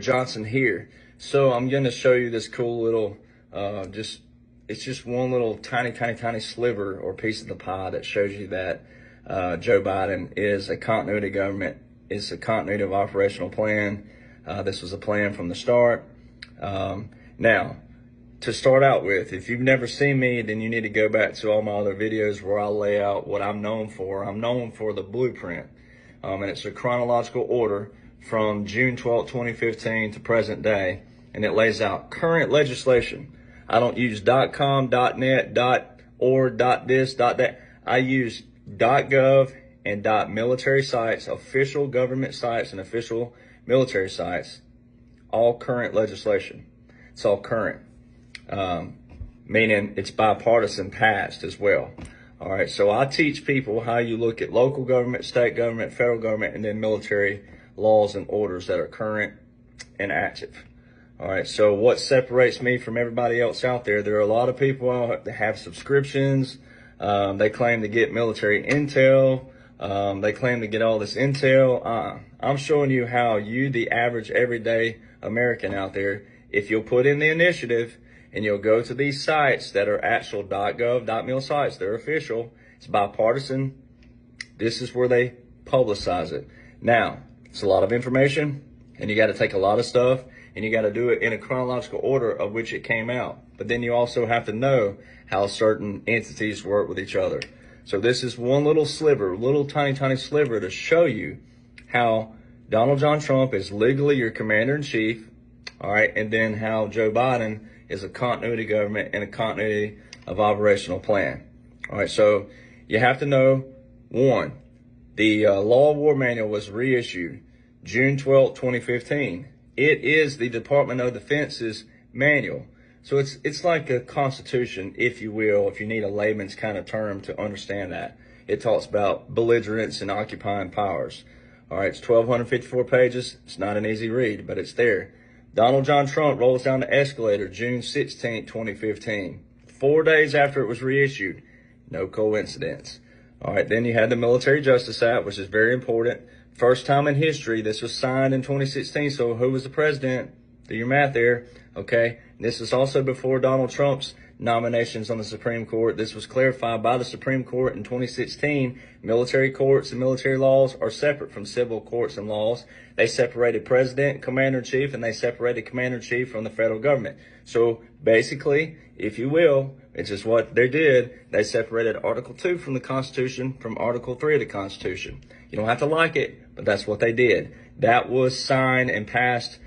Johnson here. So I'm going to show you this cool little, it's just one little tiny sliver or piece of the pie that shows you that Joe Biden is a continuity government. It's a continuity of operational plan. This was a plan from the start. Now, to start out with, if you've never seen me, then you need to go back to all my other videos where I'll lay out what I'm known for. I'm known for the blueprint, and it's a chronological order from June 12, 2015 to present day, and it lays out current legislation. I don't use .com, .net, .org, .this, .that. I use .gov and .military sites, official government sites and official military sites, all current legislation. It's all current, meaning it's bipartisan passed as well. All right, so I teach people how you look at local government, state government, federal government, and then military laws and orders that are current and active. All right, so what separates me from everybody else out there? There are a lot of people that have subscriptions. They claim to get military intel. They claim to get all this intel. I'm showing you how you, the average everyday American out there, if you'll put in the initiative and you'll go to these sites that are actual .gov, .mil sites, they're official, it's bipartisan, this is where they publicize it. Now, it's a lot of information, and you got to take a lot of stuff, and you got to do it in a chronological order of which it came out. But then you also have to know how certain entities work with each other. So this is one little sliver, little tiny sliver to show you how Donald John Trump is legally your commander-in-chief, all right, and then how Joe Biden is a continuity government and a continuity of operational plan. All right, so you have to know, one, the Law of War Manual was reissued June 12, 2015. It is the Department of Defense's manual. So it's like a constitution, if you will, if you need a layman's kind of term to understand that. It talks about belligerents and occupying powers. All right, it's 1,254 pages. It's not an easy read, but it's there. Donald John Trump rolls down the escalator June 16, 2015. 4 days after it was reissued. No coincidence. All right, then you had the Military Justice Act, which is very important. First time in history, this was signed in 2016. So who was the president? Do your math there. Okay. This is also before Donald Trump's nominations on the Supreme Court. This was clarified by the Supreme Court in 2016. Military courts and military laws are separate from civil courts and laws. They separated president, commander-in-chief, and they separated commander-in-chief from the federal government. So basically, if you will, it's just what they did. They separated Article 2 from the Constitution from Article 3 of the Constitution. You don't have to like it, but that's what they did. That was signed and passed